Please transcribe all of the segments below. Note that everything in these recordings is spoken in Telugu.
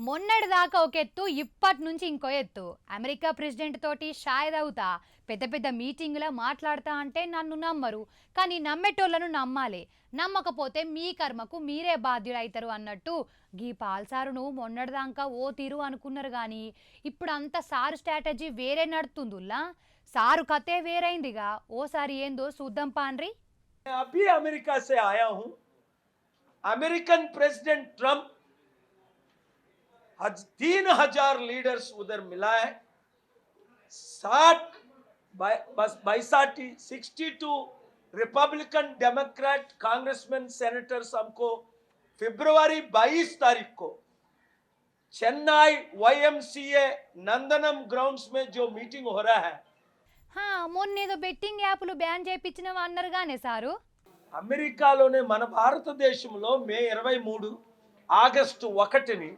మొన్నటి దాకా ఒక ఎత్తు ఇప్పటి నుంచి ఇంకో ఎత్తు. అమెరికా ప్రెసిడెంట్ తోటి షాయద్ అవుతా పెద్ద పెద్ద మీటింగుల మాట్లాడతా అంటే నన్ను నమ్మరు, కానీ నమ్మేటోళ్ళను నమ్మాలి. నమ్మకపోతే మీ కర్మకు మీరే బాధ్యులైతారు అన్నట్టు గీ పాల్సారును మొన్నటిదాకా ఓ తీరు అనుకున్నారు, కానీ ఇప్పుడు అంత సారు స్ట్రాటజీ వేరే నడుతుందిలా. సారు కథే వేరైందిగా. ఓసారి ఏందో చూద్దాం పాన్రి. अभी अमेरिका से आया हूं। अमेरिकन प्रेसिडेंट ट्रंप 3,000 लीडर्स उधर मिला है। 62 रिपब्लिकन डेमोक्रेट कांग्रेसमैन सेनेटर्स हमको फरवरी 22 तारीख को चेन्नई YMCA नंदनम ग्राउंड्स में जो मीटिंग हो रहा है। మొన్నేదో బెట్టింగ్ యాప్లు బ్యాన్ చేయించినవి అన్నారుగానే సారు. అమెరికాలోనే మన భారతదేశంలో మే 23 ఆగస్టు 1ని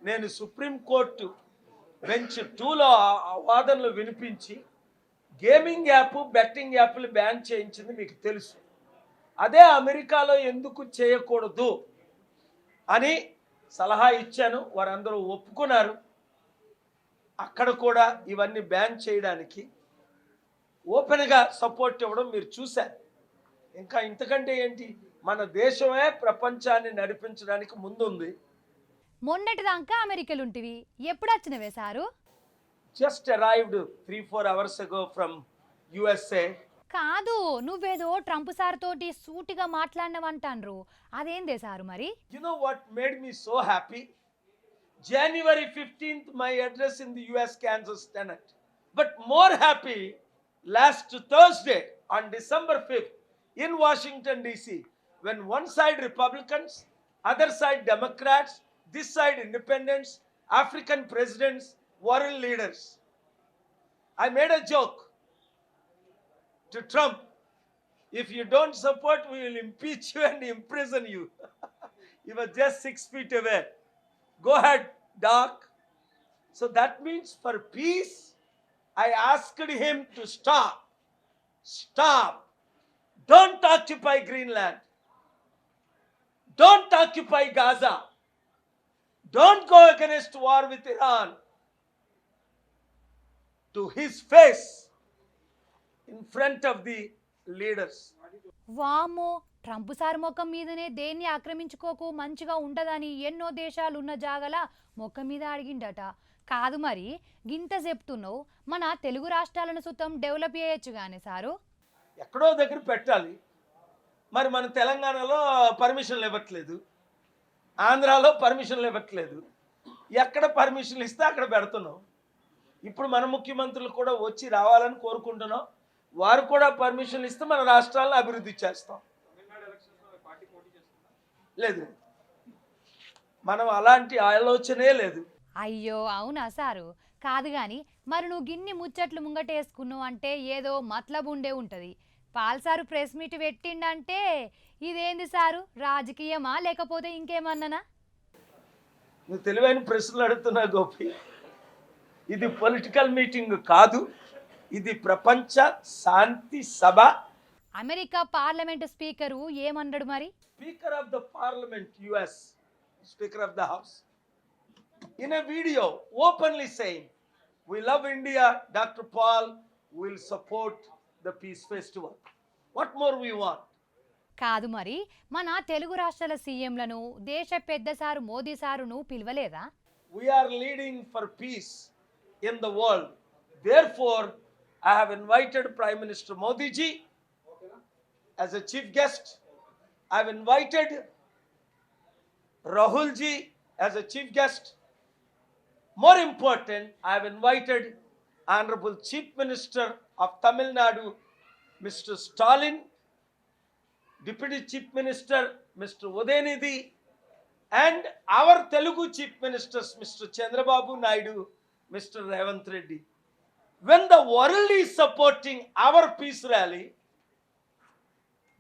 నేను సుప్రీంకోర్టు బెంచ్ 2లో వాదనలు వినిపించి గేమింగ్ యాప్ బెట్టింగ్ యాప్లు బ్యాన్ చేయించింది మీకు తెలుసు. అదే అమెరికాలో ఎందుకు చేయకూడదు అని సలహా ఇచ్చాను, వారందరూ ఒప్పుకున్నారు. అక్కడ కూడా ఇవన్నీ బ్యాన్ చేయడానికి ఓపెన్గా సపోర్ట్ ఇవ్వడం మీరు చూశారు. ఇంకా ఇంతకంటే ఏంటి, మన దేశమే ప్రపంచాన్ని నడిపించడానికి ముందుంది. మొన్నటిదాకా అమెరికలుంటివి, ఎప్పుడు వచ్చినవే sir? Just arrived 3-4 hours ago from USA. కాదు, నువ్వేదో ట్రంప్ సార్ తోటి సూటిగా మాట్లాడినవంటాన్రు, అదేందే సారు మరి? You know what made me so happy? January 15th my address in the US Kansas Senate. But more happy last Thursday on December 5th in Washington DC, when one side Republicans, other side Democrats, this side independents, African presidents, world leaders. I made a joke to Trump: if you don't support, we will impeach you and imprison you. He was just 6 feet away. Go ahead, Doc. So that means for peace, I asked him to stop. Don't occupy Greenland. Don't occupy Gaza. Don't go against war with Iran. To his face, in front of the leaders. వామో, ట్రంప్ సార్ ముఖం మీదనే దేన్ని ఆక్రమించుకోకు మంచిగా ఉండదని ఎన్నో దేశాలు ఉన్న జాగల ముఖం మీద అడిగిండట. కాదు మరి గింత చెప్తున్నావు, మన తెలుగు రాష్ట్రాలను సుతం డెవలప్ చేయొచ్చు కానీ సారు. ఎక్కడో దగ్గర పెట్టాలి. మరి మన తెలంగాణలో పర్మిషన్లు ఇవ్వట్లేదు, ఆంధ్రాలో పర్మిషన్లు ఇవ్వట్లేదు. ఎక్కడ పర్మిషన్లు ఇస్తే అక్కడ పెడుతున్నాం. ఇప్పుడు మన ముఖ్యమంత్రులు కూడా వచ్చి రావాలని కోరుకుంటున్నాం. వారు కూడా పర్మిషన్లు ఇస్తే మన రాష్ట్రాలను అభివృద్ధి చేస్తాం. లేదు, మనం అలాంటి ఆలోచనే లేదు. అయ్యో అవునా సారు? కాదు కానీ మరి నువ్వు గిన్ని ముచ్చట్లు ముంగటేసుకున్నావు అంటే ఏదో మతలబు ఉండే ఉంటుంది. పాల్సారు ప్రెస్ మీట్ పెట్టిండంటే ఇదేంది సారు, రాజకీయమా లేకపోతే ఇంకేమన్నానా? నువ్వు తెలివైన ప్రశ్నలు అడుగుతున్నా గోపి. ఇది పొలిటికల్ మీటింగ్ కాదు, ఇది ప్రపంచ శాంతి సభ. అమెరికా పార్లమెంట్ స్పీకరు ఏమన్నాడు మరి? Speaker of the parliament US, speaker of the house, in a video openly saying, we love India, Dr. Paul will support the peace festival. What more we want? కాదు మరి మన తెలుగు రాష్ట్రాల సీఎంలను దేశ పెద్ద సారు మోదీ సారును పిలవలేదా? We are leading for peace in the world. Therefore, I have invited Prime Minister Modi ji as a chief guest. I have invited Rahul ji as a chief guest. More important, I have invited Honorable Chief Minister of Tamil Nadu, Mr. Stalin, Deputy Chief Minister, Mr. Udayanidhi, and our Telugu Chief Ministers, Mr. Chandrababu Naidu, Mr. Revanth Reddy. When the world is supporting our peace rally,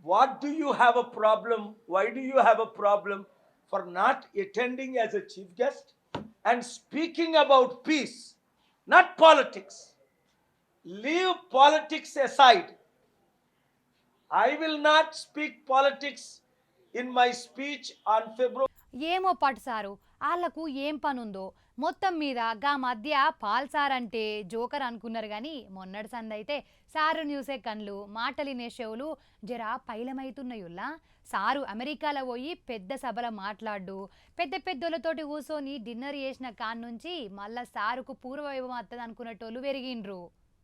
what do you have a problem? Why do you have a problem for not attending as a chief guest and speaking about peace, not politics? Leave politics aside. I will not speak politics in my speech on February. ఏమో పట్టు సారు, వాళ్ళకు ఏం పని ఉందో మొత్తం మీద గా మధ్య పాల్ సార్ అంటే జోకర్ అనుకున్నారు కానీ మొన్నటి సందైతే సారు న్యూసే కన్లు మాటలినే షోలు జరా పైలమైతున్నాయుల్లా. సారు అమెరికాలో పోయి పెద్ద సభలో మాట్లాడు పెద్ద పెద్దోళ్ళతోటి కూర్చొని డిన్నర్ చేసిన కాన్ నుంచి మళ్ళా సారుకు పూర్వ వైభవం వస్తుంది అనుకునేటోళ్ళు పెరిగిండ్రు.